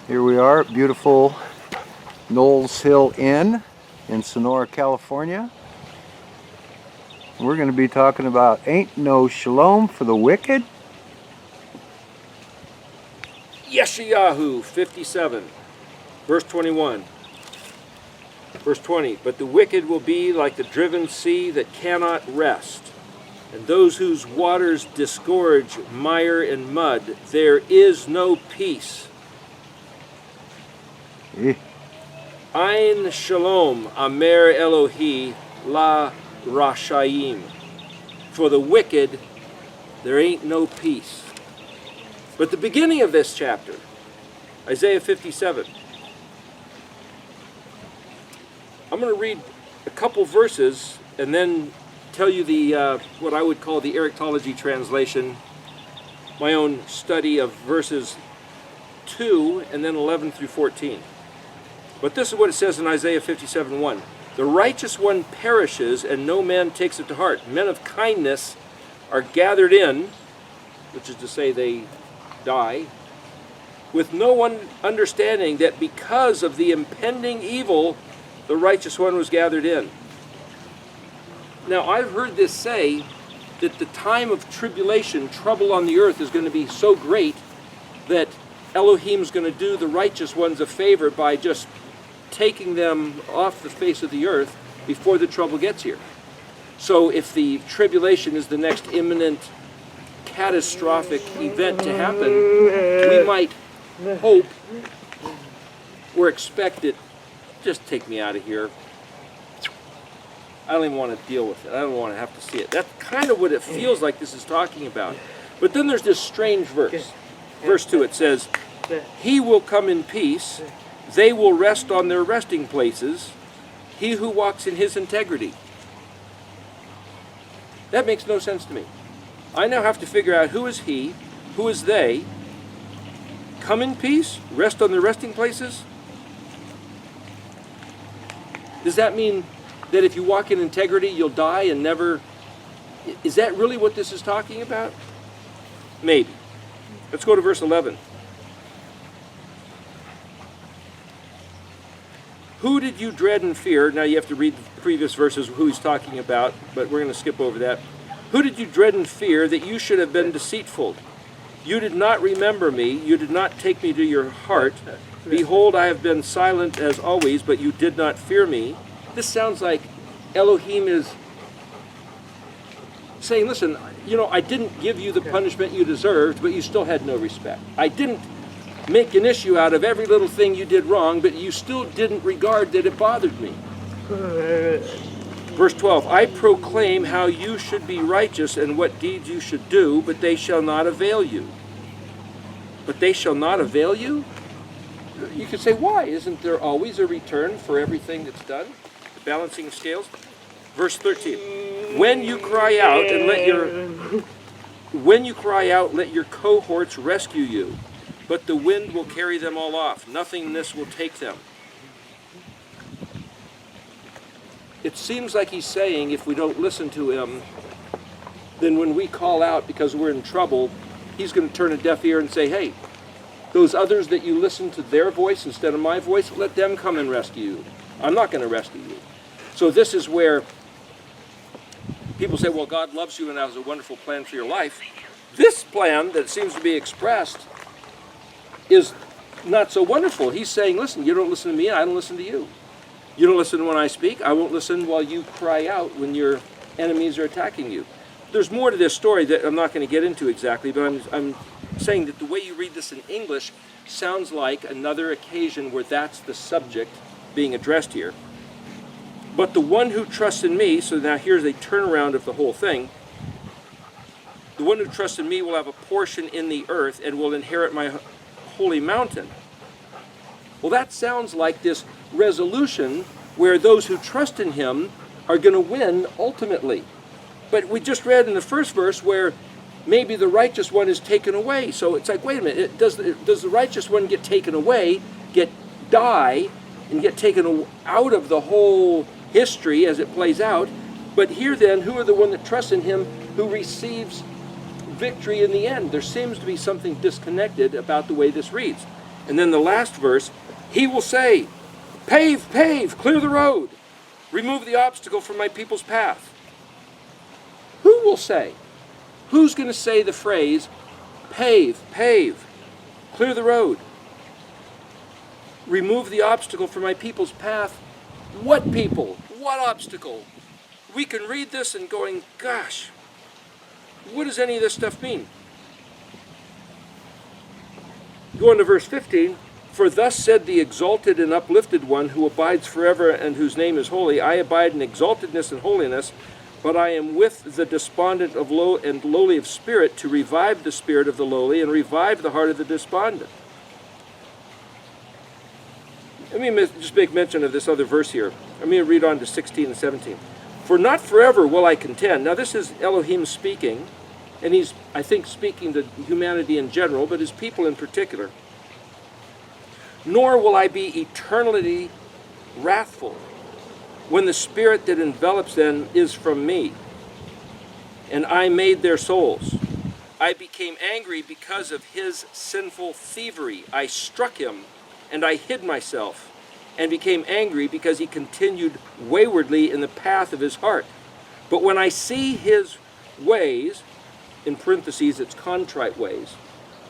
Here we are at beautiful Knowles Hill Inn in Sonora, California. We're going to be talking about Ain't No Shalom for the Wicked. Yeshayahu 57, verse 21. Verse 20, but the wicked will be like the driven sea that cannot rest, and those whose waters disgorge mire and mud. There is no peace. Ein Shalom, Amer Elohi La Rashayim. For the wicked, there ain't no peace. But the beginning of this chapter, Isaiah 57, I'm going to read a couple verses and then tell you the what I would call the Erictology translation, my own study of verses 2 and then 11 through 14. But this is what it says in Isaiah 57:1. The righteous one perishes and no man takes it to heart. Men of kindness are gathered in, which is to say they die, with no one understanding that because of the impending evil, the righteous one was gathered in. Now, I've heard this say that the time of tribulation, trouble on the earth, is going to be so great that Elohim's going to do the righteous ones a favor by just taking them off the face of the earth before the trouble gets here. So if the tribulation is the next imminent catastrophic event to happen, we might hope or expect it. Just take me out of here. I don't even want to deal with it. I don't want to have to see it. That's kind of what it feels like this is talking about. But then there's this strange verse. Verse 2, it says, he will come in peace. They will rest on their resting places. He who walks in his integrity. That makes no sense to me. I now have to figure out who is he, who is they. Come in peace, rest on their resting places. Does that mean that if you walk in integrity, you'll die and never... Is that really what this is talking about? Maybe. Let's go to verse 11. Who did you dread and fear? Now you have to read the previous verses, who he's talking about, but we're going to skip over that. Who did you dread and fear that you should have been deceitful? You did not remember me. You did not take me to your heart. Behold, I have been silent as always, but you did not fear me. This sounds like Elohim is saying, listen, you know, I didn't give you the punishment you deserved, but you still had no respect. I didn't make an issue out of every little thing you did wrong, but you still didn't regard that it bothered me. Verse 12, I proclaim how you should be righteous and what deeds you should do, but they shall not avail you. But they shall not avail you? You could say, why? Isn't there always a return for everything that's done? The balancing scales. Verse 13, when you cry out, let your cohorts rescue you. But the wind will carry them all off. Nothingness will take them. It seems like he's saying if we don't listen to him, then when we call out because we're in trouble, he's going to turn a deaf ear and say, hey, those others that you listen to their voice instead of my voice, let them come and rescue you. I'm not going to rescue you. So this is where people say, well, God loves you and has a wonderful plan for your life. This plan that seems to be expressed is not so wonderful. He's saying, listen, you don't listen to me, I don't listen to you. You don't listen when I speak, I won't listen while you cry out when your enemies are attacking you. There's more to this story that I'm not going to get into exactly, but I'm saying that the way you read this in English sounds like another occasion where that's the subject being addressed here. But the one who trusts in me, so now here's a turnaround of the whole thing. The one who trusts in me will have a portion in the earth and will inherit my holy mountain. Well, that sounds like this resolution where those who trust in him are going to win ultimately. But we just read in the first verse where maybe the righteous one is taken away. So it's like, wait a minute, does the righteous one get taken away, die, and get taken out of the whole history as it plays out? But here then, who are the one that trusts in him who receives victory in the end? There seems to be something disconnected about the way this reads. And then the last verse, he will say, pave, pave, clear the road. Remove the obstacle from my people's path. Who will say? Who's going to say the phrase, pave, pave, clear the road? Remove the obstacle from my people's path. What people? What obstacle? We can read this and going, gosh, what does any of this stuff mean? Go on to verse 15. For thus said the exalted and uplifted one who abides forever and whose name is holy, I abide in exaltedness and holiness, but I am with the despondent of low and lowly of spirit to revive the spirit of the lowly and revive the heart of the despondent. Let me just make mention of this other verse here. Let me read on to 16 and 17. For not forever will I contend. Now this is Elohim speaking, and he's, I think, speaking to humanity in general, but his people in particular. Nor will I be eternally wrathful when the spirit that envelops them is from me, and I made their souls. I became angry because of his sinful thievery. I struck him, and I hid myself, and became angry because he continued waywardly in the path of his heart. But when I see his ways, in parentheses, it's contrite ways.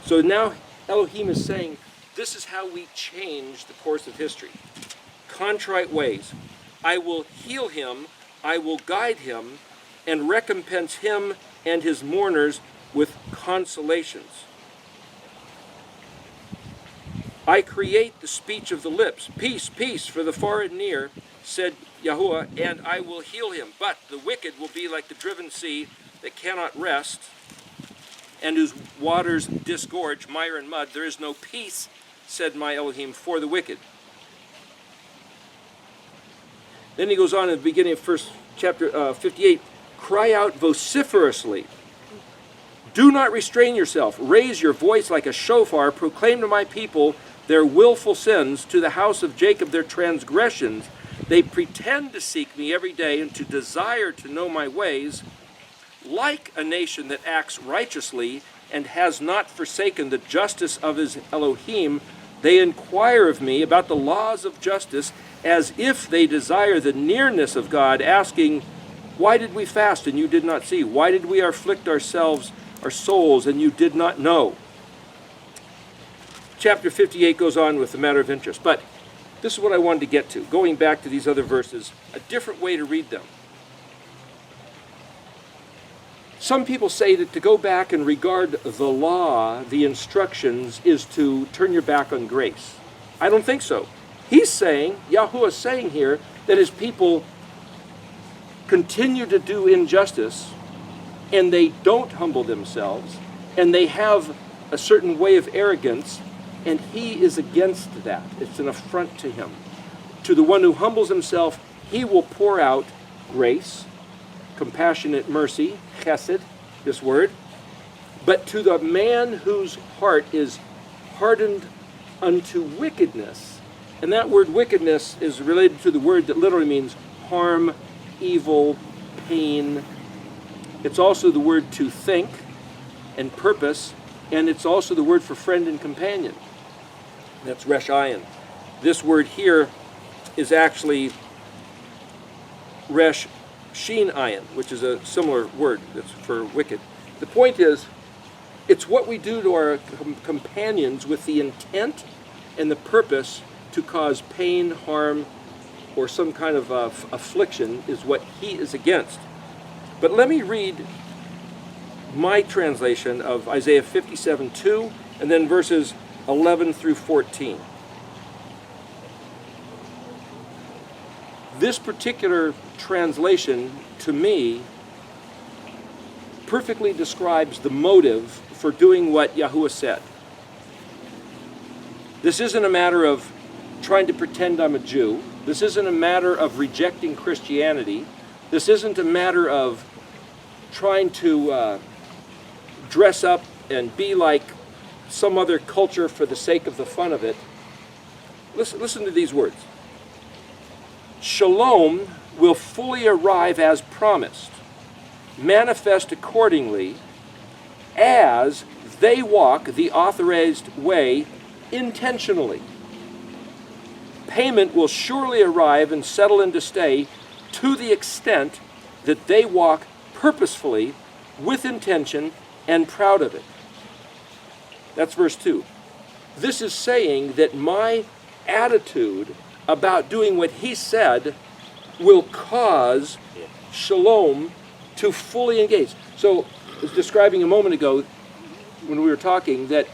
So now Elohim is saying, this is how we change the course of history. Contrite ways. I will heal him, I will guide him, and recompense him and his mourners with consolations. I create the speech of the lips. Peace, peace for the far and near, said Yahuwah, and I will heal him. But the wicked will be like the driven sea that cannot rest, and whose waters disgorge mire and mud. There is no peace, said my Elohim, for the wicked. Then he goes on in the beginning of first chapter 58, cry out vociferously. Do not restrain yourself. Raise your voice like a shofar. Proclaim to my people their willful sins, to the house of Jacob their transgressions. They pretend to seek me every day and to desire to know my ways. Like a nation that acts righteously and has not forsaken the justice of his Elohim, they inquire of me about the laws of justice as if they desire the nearness of God, asking, why did we fast and you did not see? Why did we afflict ourselves, our souls, and you did not know? Chapter 58 goes on with the matter of interest, but this is what I wanted to get to. Going back to these other verses, a different way to read them. Some people say that to go back and regard the law, the instructions, is to turn your back on grace. I don't think so. He's saying, Yahuwah is saying here, that his people continue to do injustice, and they don't humble themselves, and they have a certain way of arrogance, and he is against that. It's an affront to him. To the one who humbles himself, he will pour out grace, compassionate mercy, chesed, this word. But to the man whose heart is hardened unto wickedness, and that word wickedness is related to the word that literally means harm, evil, pain. It's also the word to think and purpose, and it's also the word for friend and companion. That's resh ayin. This word here is actually resh sheen ayin, which is a similar word that's for wicked. The point is, it's what we do to our companions with the intent and the purpose to cause pain, harm, or some kind of affliction is what he is against. But let me read my translation of Isaiah 57:2 and then verses 11 through 14. This particular translation, to me, perfectly describes the motive for doing what Yahuwah said. This isn't a matter of trying to pretend I'm a Jew. This isn't a matter of rejecting Christianity. This isn't a matter of trying to dress up and be like some other culture for the sake of the fun of it. Listen to these words. Shalom will fully arrive as promised, manifest accordingly, as they walk the authorized way intentionally. Payment will surely arrive and settle into stay to the extent that they walk purposefully, with intention, and proud of it. That's verse 2. This is saying that my attitude about doing what he said will cause shalom to fully engage. So I was describing a moment ago when we were talking that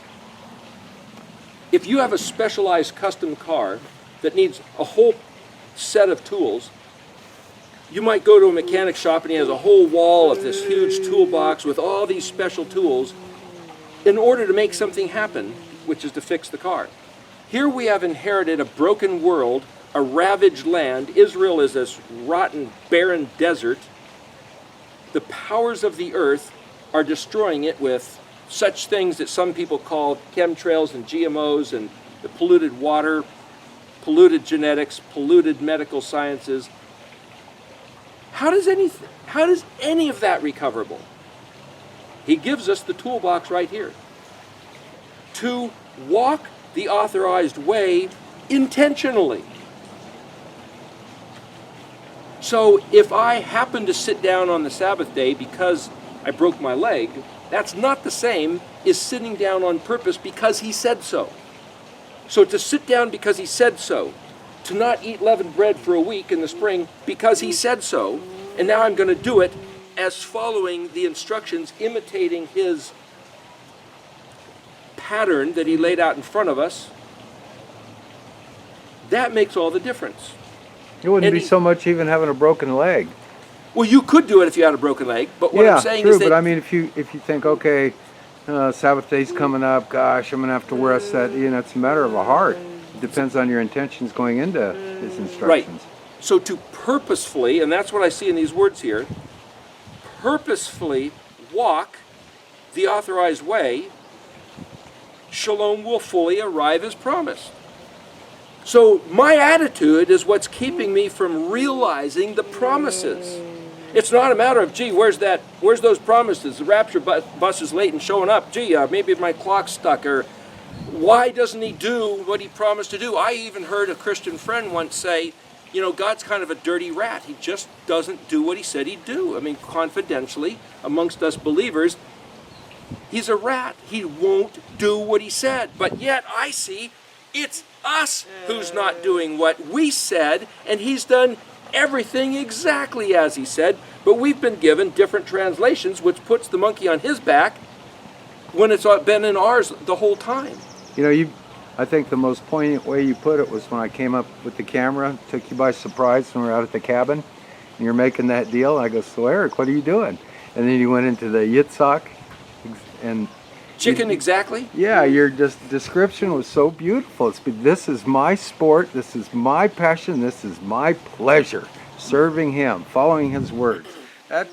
if you have a specialized custom car that needs a whole set of tools, you might go to a mechanic shop and he has a whole wall of this huge toolbox with all these special tools in order to make something happen, which is to fix the car. Here we have inherited a broken world, a ravaged land. Israel is this rotten, barren desert. The powers of the earth are destroying it with such things that some people call chemtrails and GMOs and the polluted water, polluted genetics, polluted medical sciences. How does any of that recoverable? He gives us the toolbox right here. To walk the authorized way intentionally. So if I happen to sit down on the Sabbath day because I broke my leg, that's not the same as sitting down on purpose because he said so. So to sit down because he said so, to not eat leavened bread for a week in the spring because he said so, and now I'm going to do it as following the instructions, imitating his pattern that he laid out in front of us, that makes all the difference. It wouldn't be so much even having a broken leg. Well, you could do it if you had a broken leg, but what I'm saying true, is that... but I mean, if you think, okay, Sabbath day's coming up, gosh, I'm going to have to wear a set, it's a matter of a heart. It depends on your intentions going into his instructions. Right. So to purposefully, and that's what I see in these words here, purposefully walk the authorized way, shalom will fully arrive as promised. So my attitude is what's keeping me from realizing the promises. It's not a matter of, gee, where's those promises? The rapture bus is late and showing up. Gee, maybe my clock's stuck, or why doesn't he do what he promised to do? I even heard a Christian friend once say, God's kind of a dirty rat. He just doesn't do what he said he'd do. I mean, confidentially, amongst us believers, he's a rat. He won't do what he said. But yet I see it's us who's not doing what we said, and he's done everything exactly as he said, but we've been given different translations, which puts the monkey on his back when it's been in ours the whole time. I think the most poignant way you put it was when I came up with the camera, took you by surprise when we were out at the cabin, and you're making that deal. I go, so Eric, what are you doing? And then you went into the Yitzhak, and chicken exactly? Yeah, your description was so beautiful. This is my sport, this is my passion, this is my pleasure, serving him, following his word. That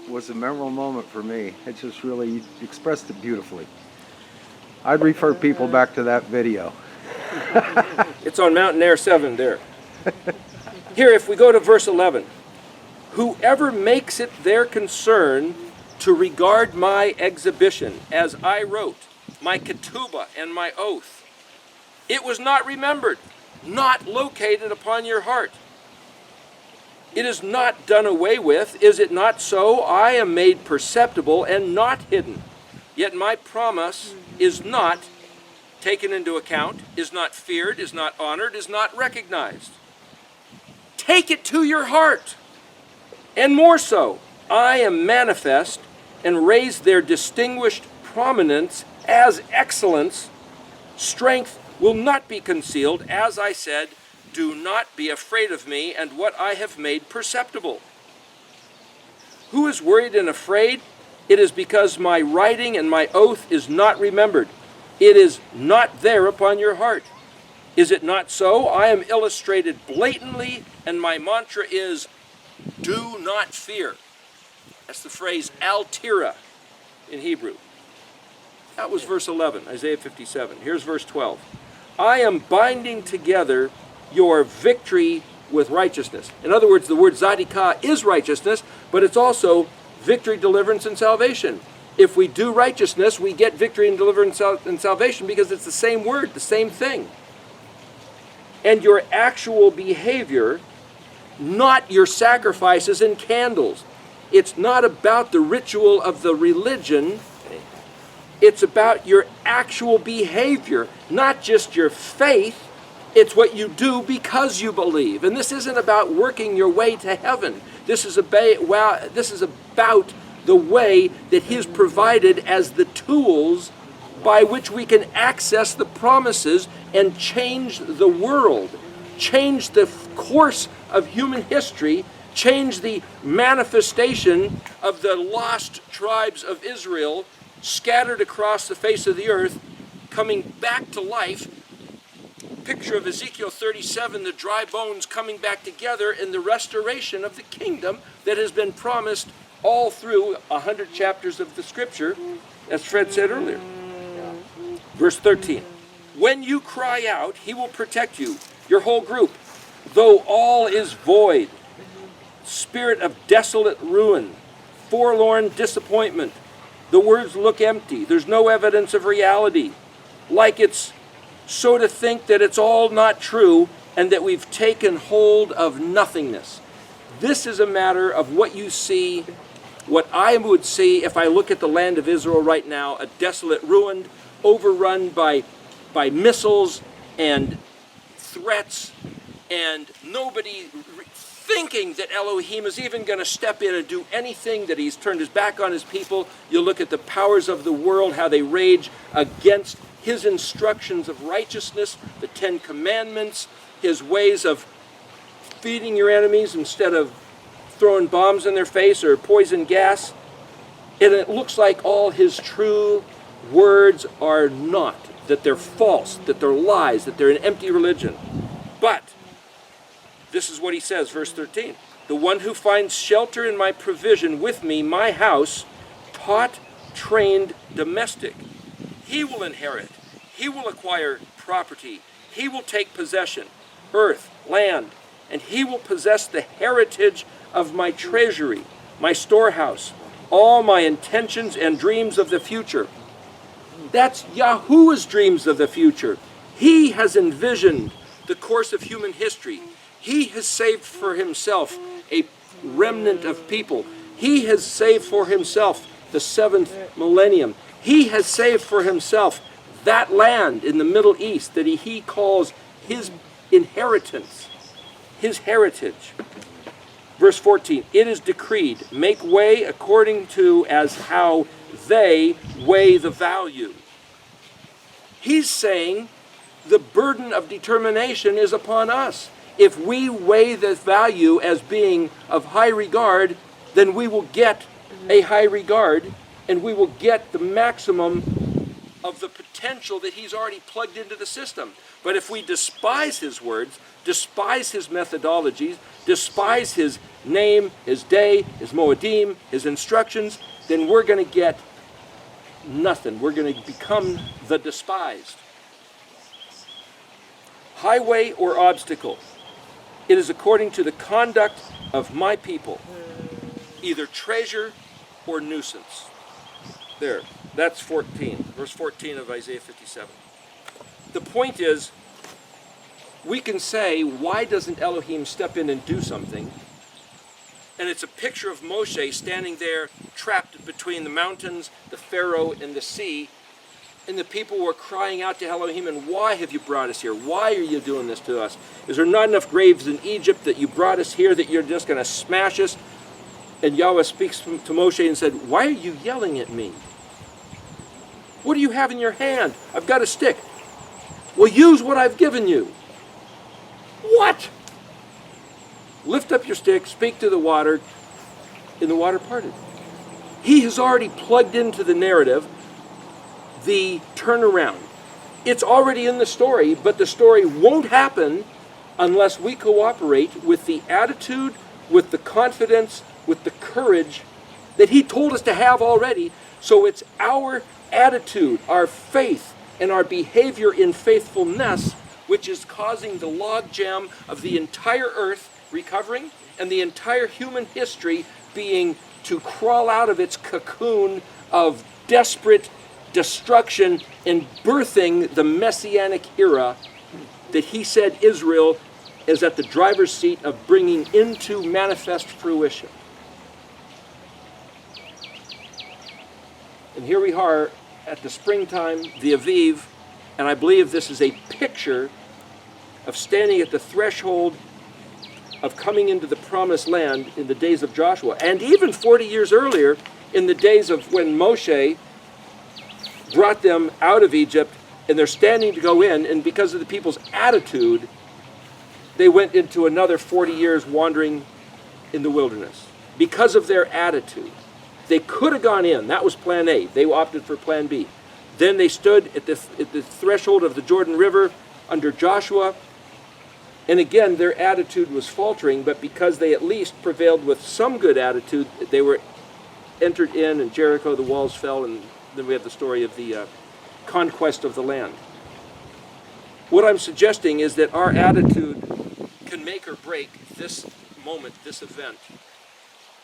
was a memorable moment for me. It just really expressed it beautifully. I'd refer people back to that video. It's on Mountain Air 7 there. Here, if we go to verse 11, whoever makes it their concern to regard my exhibition, as I wrote, my ketubah and my oath, it was not remembered, not located upon your heart. It is not done away with, is it not so? I am made perceptible and not hidden. Yet my promise is not taken into account, is not feared, is not honored, is not recognized. Take it to your heart. And more so, I am manifest and raise their distinguished prominence as excellence. Strength will not be concealed. As I said, do not be afraid of me and what I have made perceptible. Who is worried and afraid? It is because my writing and my oath is not remembered. It is not there upon your heart. Is it not so? I am illustrated blatantly, and my mantra is, do not fear. That's the phrase al-tira in Hebrew. That was verse 11, Isaiah 57. Here's verse 12. I am binding together your victory with righteousness. In other words, the word zadikah is righteousness, but it's also victory, deliverance, and salvation. If we do righteousness, we get victory and deliverance and salvation, because it's the same word, the same thing. And your actual behavior, not your sacrifices and candles. It's not about the ritual of the religion. It's about your actual behavior, not just your faith. It's what you do because you believe. And this isn't about working your way to heaven. This is about the way that He's provided as the tools by which we can access the promises and change the world, change the course of human history, change the manifestation of the lost tribes of Israel scattered across the face of the earth, coming back to life. Picture of Ezekiel 37, the dry bones coming back together in the restoration of the kingdom that has been promised all through 100 chapters of the scripture, as Fred said earlier. Verse 13, when you cry out, He will protect you, your whole group, though all is void. Spirit of desolate ruin, forlorn disappointment. The words look empty. There's no evidence of reality. Like it's so to think that it's all not true and that we've taken hold of nothingness. This is a matter of what you see, what I would see if I look at the land of Israel right now, a desolate, ruined, overrun by missiles and threats, and nobody thinking that Elohim is even going to step in and do anything, that He's turned His back on His people. You look at the powers of the world, how they rage against His instructions of righteousness, the 10 Commandments, His ways of feeding your enemies instead of throwing bombs in their face or poison gas. And it looks like all His true words are not, that they're false, that they're lies, that they're an empty religion. But this is what He says, verse 13. The one who finds shelter in my provision with me, my house, taught, trained, domestic, he will inherit. He will acquire property. He will take possession, earth, land, and he will possess the heritage of my treasury, my storehouse, all my intentions and dreams of the future. That's Yahuwah's dreams of the future. He has envisioned the course of human history. He has saved for Himself a remnant of people. He has saved for Himself the 7th millennium. He has saved for Himself that land in the Middle East that He calls His inheritance, His heritage. Verse 14, it is decreed, make way according to as how they weigh the value. He's saying the burden of determination is upon us. If we weigh this value as being of high regard, then we will get a high regard, and we will get the maximum of the potential that He's already plugged into the system. But if we despise His words, despise His methodologies, despise His name, His day, His moedim, His instructions, then we're going to get nothing. We're going to become the despised. Highway or obstacle? It is according to the conduct of my people, either treasure or nuisance. There, that's 14, verse 14 of Isaiah 57. The point is, we can say, why doesn't Elohim step in and do something? And it's a picture of Moshe standing there trapped between the mountains, the Pharaoh, and the sea. And the people were crying out to Elohim, and why have you brought us here? Why are you doing this to us? Is there not enough graves in Egypt that you brought us here, that you're just going to smash us? And Yahweh speaks to Moshe and said, why are you yelling at me? What do you have in your hand? I've got a stick. Well, use what I've given you. What? Lift up your stick, speak to the water, and the water parted. He has already plugged into the narrative the turnaround. It's already in the story, but the story won't happen unless we cooperate with the attitude, with the confidence, with the courage that He told us to have already. So it's our attitude, our faith, and our behavior in faithfulness which is causing the logjam of the entire earth recovering and the entire human history being to crawl out of its cocoon of desperate destruction and birthing the Messianic era that he said Israel is at the driver's seat of bringing into manifest fruition. And here we are at the springtime, the Aviv, and I believe this is a picture of standing at the threshold of coming into the promised land in the days of Joshua. And even 40 years earlier, in the days of when Moshe brought them out of Egypt, and they're standing to go in, and because of the people's attitude, they went into another 40 years wandering in the wilderness. Because of their attitude. They could have gone in. That was plan A. They opted for plan B. Then they stood at the threshold of the Jordan River under Joshua. And again, their attitude was faltering, but because they at least prevailed with some good attitude, they were entered in, and Jericho, the walls fell, and then we have the story of the conquest of the land. What I'm suggesting is that our attitude can make or break this moment, this event,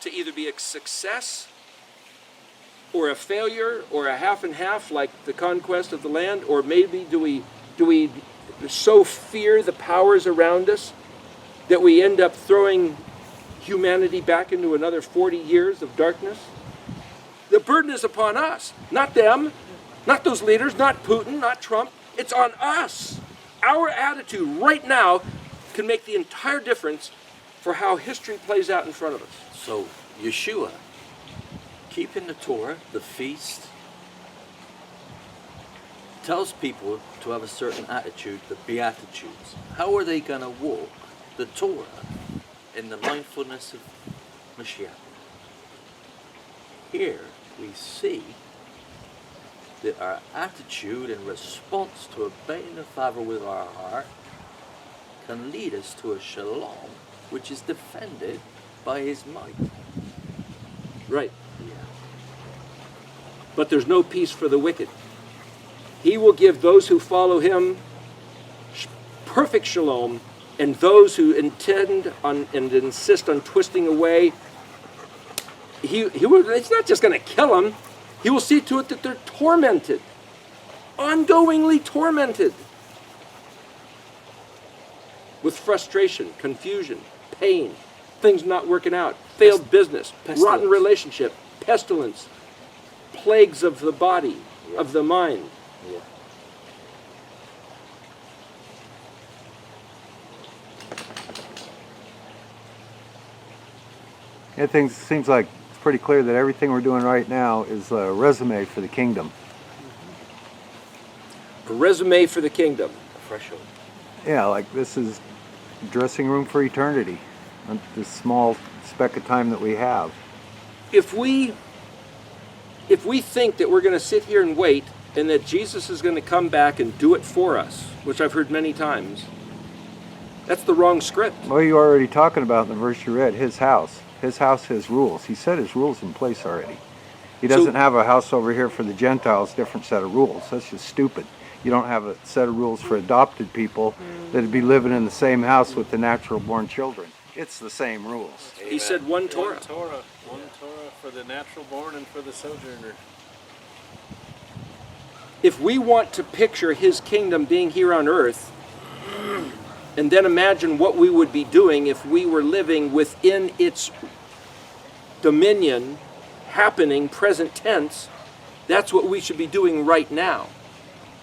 to either be a success or a failure or a half and half like the conquest of the land, or maybe do we so fear the powers around us that we end up throwing humanity back into another 40 years of darkness? The burden is upon us, not them, not those leaders, not Putin, not Trump. It's on us. Our attitude right now can make the entire difference for how history plays out in front of us. So, Yeshua, keeping the Torah, the feast, tells people to have a certain attitude, the Beatitudes. How are they going to walk the Torah in the mindfulness of Mashiach? Here we see that our attitude in response to obeying the Father with our heart can lead us to a shalom which is defended by his might. Right. Yeah. But there's no peace for the wicked. He will give those who follow him perfect shalom, and those who intend on and insist on twisting away, it's not just going to kill them. He will see to it that they're tormented, ongoingly tormented with frustration, confusion, pain, things not working out, failed business, rotten relationship, pestilence, plagues of the body, of the mind. Yeah. It seems like it's pretty clear that everything we're doing right now is a resume for the kingdom. A resume for the kingdom. Threshold. Yeah, like this is dressing room for eternity. This small speck of time that we have. If we think that we're going to sit here and wait and that Jesus is going to come back and do it for us, which I've heard many times, that's the wrong script. Well, you were already talking about in the verse you read, his house. His house has rules. He set his rules in place already. He doesn't have a house over here for the Gentiles, different set of rules. That's just stupid. You don't have a set of rules for adopted people that'd be living in the same house with the natural born children. It's the same rules. He said one Torah. One Torah for the natural born and for the sojourner. If we want to picture his kingdom being here on earth, and then imagine what we would be doing if we were living within its dominion, happening, present tense, that's what we should be doing right now.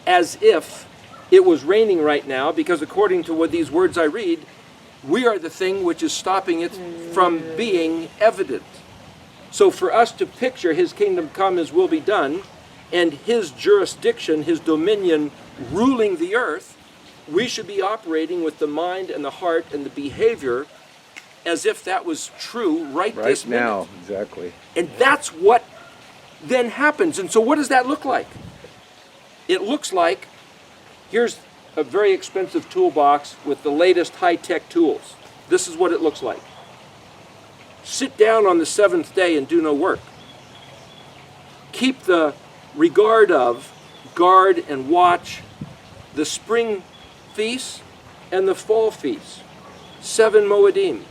As if it was raining right now, because according to what these words I read, we are the thing which is stopping it from being evident. So for us to picture his kingdom come, his will be done, and his jurisdiction, his dominion ruling the earth, we should be operating with the mind and the heart and the behavior as if that was true right this minute. Now, exactly. And that's what then happens. And so what does that look like? It looks like, here's a very expensive toolbox with the latest high-tech tools. This is what it looks like. Sit down on the seventh day and do no work. Keep the regard of, guard and watch the spring feasts and the fall feasts, 7 Moedim,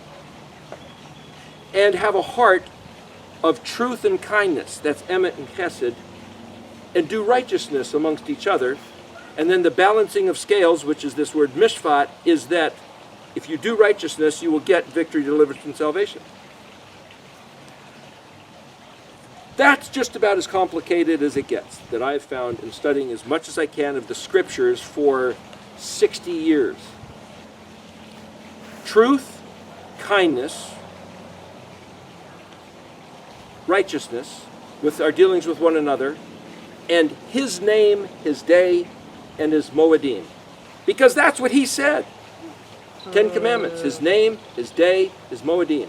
and have a heart of truth and kindness, that's emet and chesed, and do righteousness amongst each other. And then the balancing of scales, which is this word mishpat, is that if you do righteousness, you will get victory, deliverance, and salvation. That's just about as complicated as it gets, that I've found in studying as much as I can of the scriptures for 60 years. Truth, kindness, righteousness, with our dealings with one another, and his name, his day, and his moedim. Because that's what he said. 10 Commandments, his name, his day, his moedim.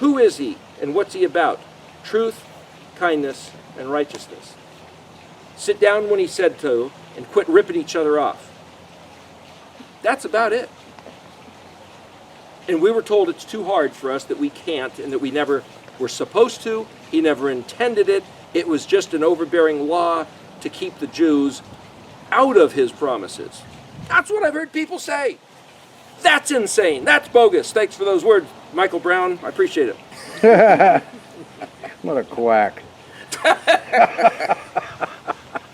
Who is he, and what's he about? Truth, kindness, and righteousness. Sit down when he said to, and quit ripping each other off. That's about it. And we were told it's too hard for us, that we can't, and that we never were supposed to. He never intended it. It was just an overbearing law to keep the Jews out of his promises. That's what I've heard people say. That's insane. That's bogus. Thanks for those words, Michael Brown. I appreciate it. What a quack.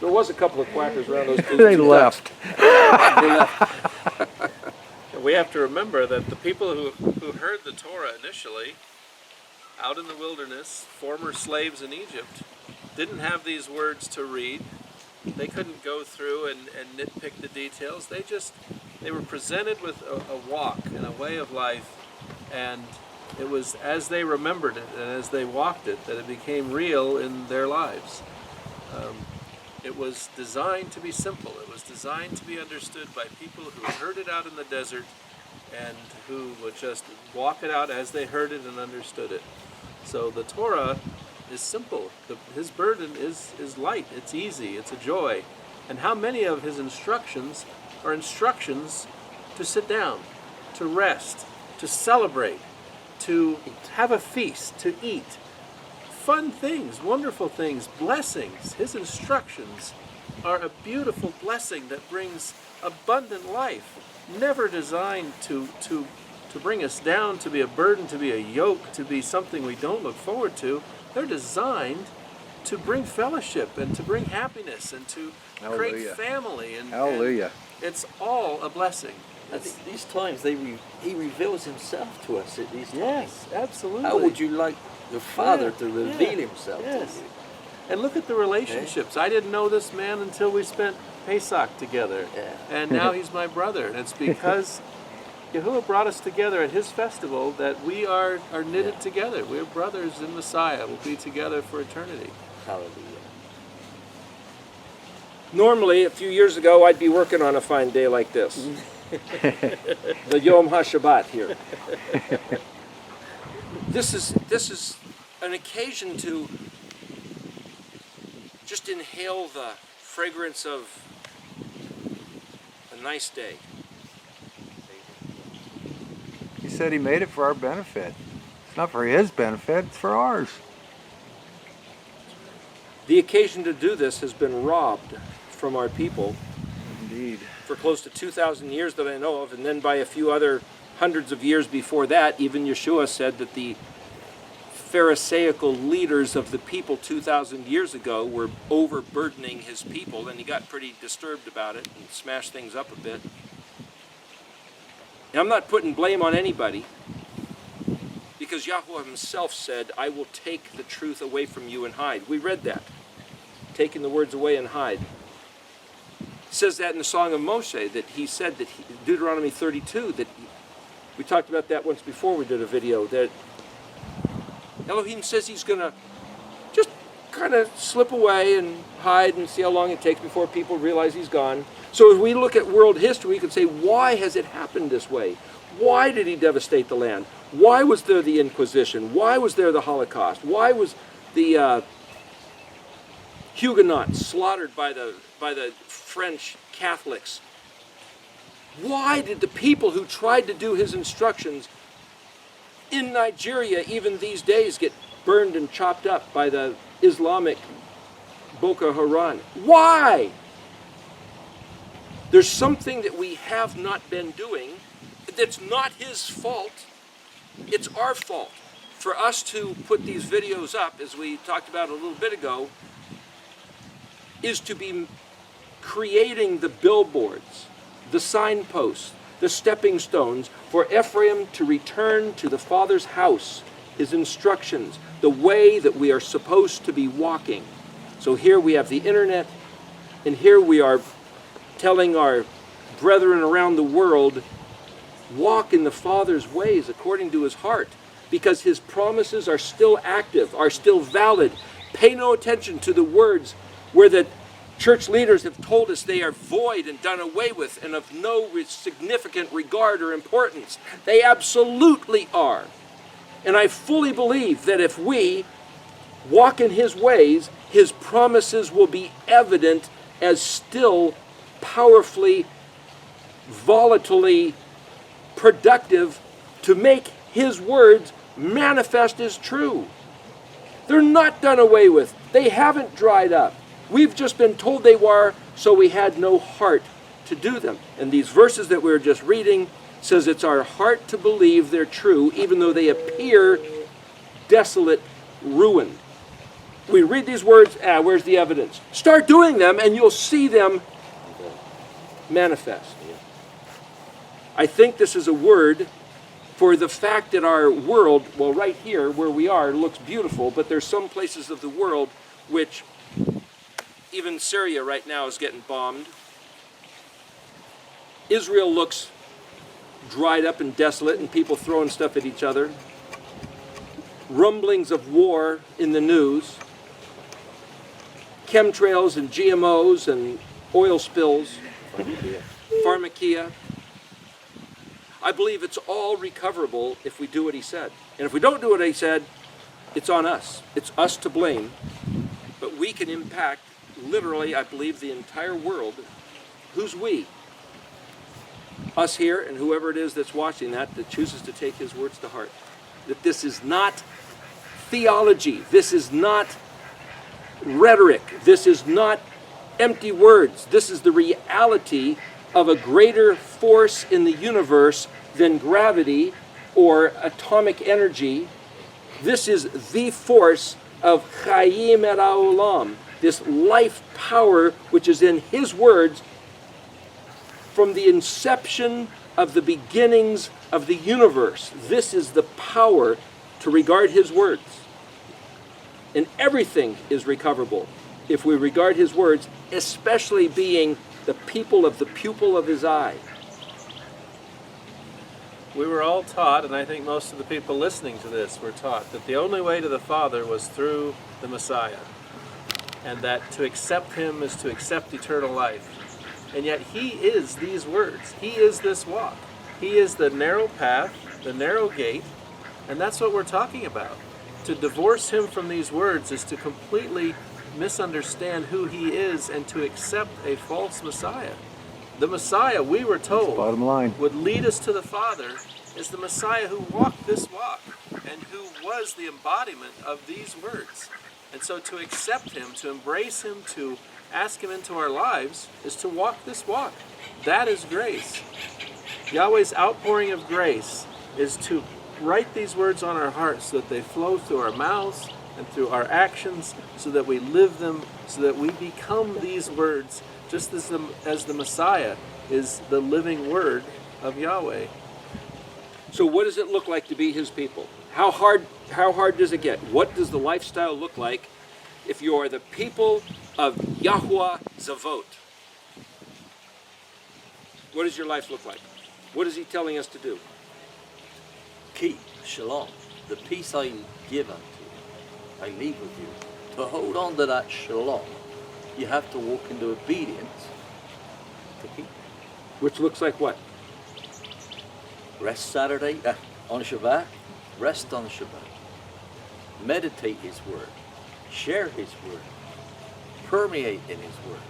There was a couple of quackers around those two. They left. They left. We have to remember that the people who heard the Torah initially, out in the wilderness, former slaves in Egypt, didn't have these words to read. They couldn't go through and nitpick the details. They were presented with a walk and a way of life, and it was as they remembered it and as they walked it that it became real in their lives. It was designed to be simple. It was designed to be understood by people who heard it out in the desert and who would just walk it out as they heard it and understood it. So the Torah is simple. His burden is light. It's easy. It's a joy. And how many of his instructions are instructions to sit down, to rest, to celebrate, to have a feast, to eat. Fun things, wonderful things, blessings. His instructions are a beautiful blessing that brings abundant life, never designed to bring us down, to be a burden, to be a yoke, to be something we don't look forward to. They're designed to bring fellowship and to bring happiness and to create Hallelujah. family. And Hallelujah. it's all a blessing. At these times, he reveals himself to us at these times. Yes, absolutely. How would you like the Father to Yeah, reveal himself yes. to you? And look at the relationships. I didn't know this man until we spent Pesach together. Yeah. And now he's my brother. And it's because Yahuwah brought us together at his festival that we are knitted together. We're brothers in Messiah. We'll be together for eternity. Hallelujah. Normally, a few years ago, I'd be working on a fine day like this. The Yom HaShabbat here. This is an occasion to just inhale the fragrance of a nice day. He said he made it for our benefit. It's not for his benefit, it's for ours. The occasion to do this has been robbed from our people Indeed. for close to 2,000 years that I know of, and then by a few other hundreds of years before that, even Yeshua said that the Pharisaical leaders of the people 2,000 years ago were overburdening his people, and he got pretty disturbed about it and smashed things up a bit. Now, I'm not putting blame on anybody, because Yahweh himself said, I will take the truth away from you and hide. We read that, taking the words away and hide. It says that in the Song of Moshe, that he said that, Deuteronomy 32, that we talked about that once before we did a video, that Elohim says he's going to just kind of slip away and hide and see how long it takes before people realize he's gone. So as we look at world history, we can say, why has it happened this way? Why did he devastate the land? Why was there the Inquisition? Why was there the Holocaust? Why was the Huguenots slaughtered by the French Catholics? Why did the people who tried to do his instructions in Nigeria even these days get burned and chopped up by the Islamic Boko Haram? Why? There's something that we have not been doing that's not his fault. It's our fault. For us to put these videos up, as we talked about a little bit ago, is to be creating the billboards, the signposts, the stepping stones for Ephraim to return to the Father's house, his instructions, the way that we are supposed to be walking. So here we have the internet, and here we are telling our brethren around the world, walk in the Father's ways according to his heart, because his promises are still active, are still valid. Pay no attention to the words where the church leaders have told us they are void and done away with and of no significant regard or importance. They absolutely are. And I fully believe that if we walk in his ways, his promises will be evident as still powerfully, volatilely productive to make his words manifest as true. They're not done away with. They haven't dried up. We've just been told they were, so we had no heart to do them. And these verses that we were just reading says it's our heart to believe they're true, even though they appear desolate, ruined. We read these words, where's the evidence? Start doing them and you'll see them manifest. I think this is a word for the fact that our world, well, right here where we are, looks beautiful, but there's some places of the world which, even Syria right now is getting bombed. Israel looks dried up and desolate and people throwing stuff at each other. Rumblings of war in the news. Chemtrails and GMOs and oil spills. Pharmakia. I believe it's all recoverable if we do what he said. And if we don't do what he said, it's on us. It's us to blame. But we can impact, literally, I believe, the entire world. Who's we? Us here and whoever it is that's watching that chooses to take his words to heart. That this is not theology. This is not rhetoric. This is not empty words. This is the reality of a greater force in the universe than gravity or atomic energy. This is the force of Chayim et Ha'olam, this life power which is in his words from the inception of the beginnings of the universe. This is the power to regard his words. And everything is recoverable if we regard his words, especially being the people of the pupil of his eye. We were all taught, and I think most of the people listening to this were taught, that the only way to the Father was through the Messiah, and that to accept him is to accept eternal life. And yet he is these words. He is this walk. He is the narrow path, the narrow gate, and that's what we're talking about. To divorce him from these words is to completely misunderstand who he is and to accept a false Messiah. The Messiah, we were told, bottom line, would lead us to the Father is the Messiah who walked this walk and who was the embodiment of these words. And so to accept him, to embrace him, to ask him into our lives is to walk this walk. That is grace. Yahweh's outpouring of grace is to write these words on our hearts so that they flow through our mouths and through our actions, so that we live them, so that we become these words, just as the Messiah is the living word of Yahweh. So what does it look like to be his people? How hard does it get? What does the lifestyle look like if you are the people of Yahuwah Zavot? What does your life look like? What is he telling us to do? Keep shalom, the peace I give unto you, I leave with you. To hold on to that shalom, you have to walk into obedience to keep. Which looks like what? Rest Saturday on Shabbat, rest on Shabbat. Meditate his word, share his word, permeate in his word,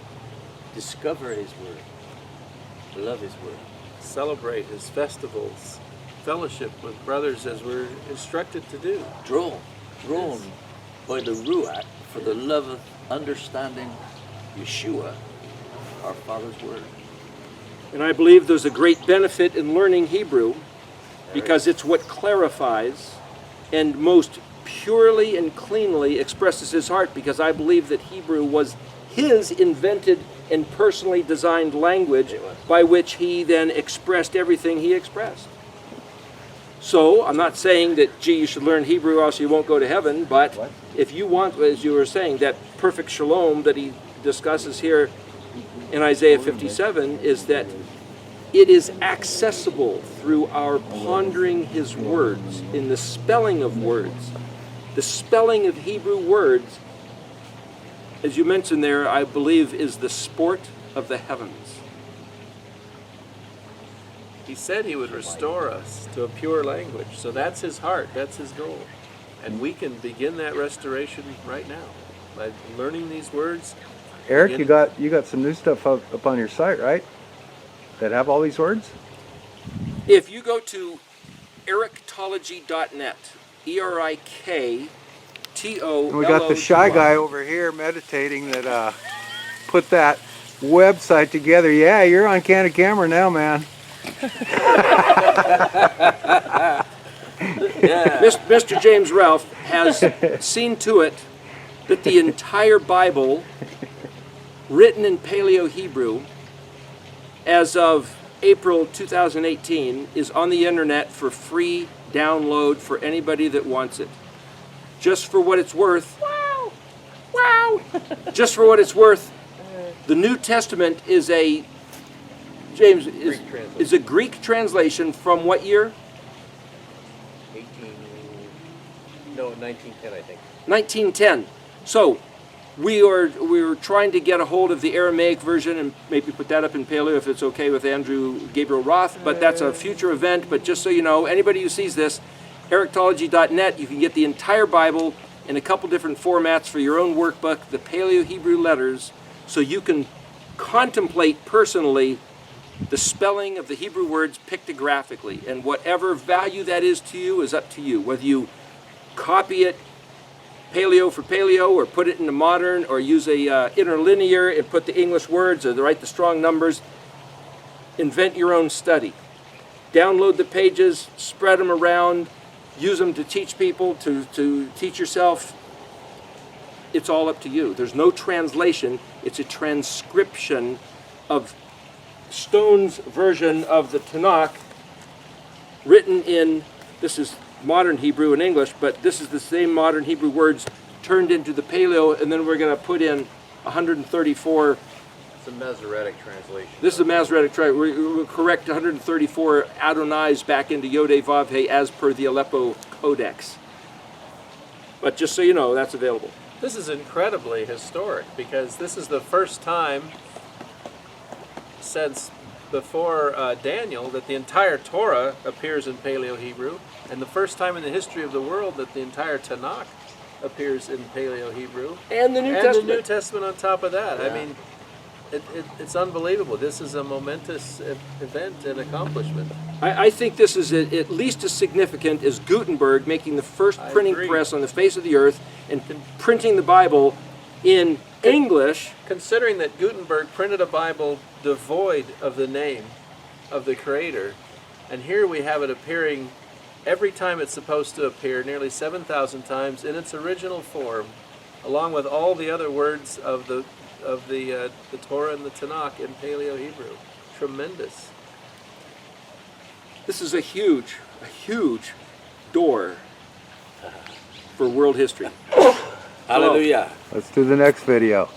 discover his word, love his word. Celebrate his festivals, fellowship with brothers as we're instructed to do. Drawn by the Ruach for the love of understanding Yeshua, our Father's word. And I believe there's a great benefit in learning Hebrew because it's what clarifies and most purely and cleanly expresses his heart, because I believe that Hebrew was his invented and personally designed language by which he then expressed everything he expressed. So I'm not saying that, gee, you should learn Hebrew or else you won't go to heaven, but if you want, as you were saying, that perfect shalom that he discusses here in Isaiah 57 is that it is accessible through our pondering his words, in the spelling of words. The spelling of Hebrew words, as you mentioned there, I believe is the sport of the heavens. He said he would restore us to a pure language. So that's his heart, that's his goal. And we can begin that restoration right now by learning these words. Eric, you got some new stuff up on your site, right? That have all these words? If you go to eriktology.net, ERIKTOLOGY. And we got the shy guy over here meditating that put that website together. Yeah, you're on candid camera now, man. Yeah. Mr. James Ralph has seen to it that the entire Bible, written in Paleo-Hebrew, as of April 2018, is on the internet for free download for anybody that wants it. Just for what it's worth, wow! Just for what it's worth, the New Testament is a, James, is a Greek translation from what year? 1910, I think. 1910. So we were trying to get a hold of the Aramaic version and maybe put that up in Paleo if it's okay with Andrew Gabriel Roth, but that's a future event. But just so you know, anybody who sees this, eriktology.net, you can get the entire Bible in a couple different formats for your own workbook, the Paleo-Hebrew letters, so you can contemplate personally the spelling of the Hebrew words pictographically, and whatever value that is to you is up to you, whether you copy it Paleo for Paleo, or put it into modern, or use a interlinear and put the English words, or write the strong numbers. Invent your own study. Download the pages, spread them around, use them to teach people, to teach yourself. It's all up to you. There's no translation. It's a transcription of Stone's version of the Tanakh, written in, this is modern Hebrew and English, but this is the same modern Hebrew words turned into the Paleo, and then we're going to put in 134. It's a Masoretic translation. This is a Masoretic translation. We'll correct 134 Adonais back into Yod Vav He as per the Aleppo Codex. But just so you know, that's available. This is incredibly historic because this is the first time since before Daniel that the entire Torah appears in Paleo-Hebrew, and the first time in the history of the world that the entire Tanakh appears in Paleo-Hebrew. And the New and Testament. the New Testament on top of that. Yeah. I mean, it's unbelievable. This is a momentous event and accomplishment. I think this is at least as significant as Gutenberg making the first I printing agree. press on the face of the earth and printing the Bible in English. Considering that Gutenberg printed a Bible devoid of the name of the Creator, and here we have it appearing every time it's supposed to appear, nearly 7,000 times in its original form, along with all the other words of the Torah and the Tanakh in Paleo-Hebrew. Tremendous. This is a huge door for world history. Hallelujah. Let's do the next video.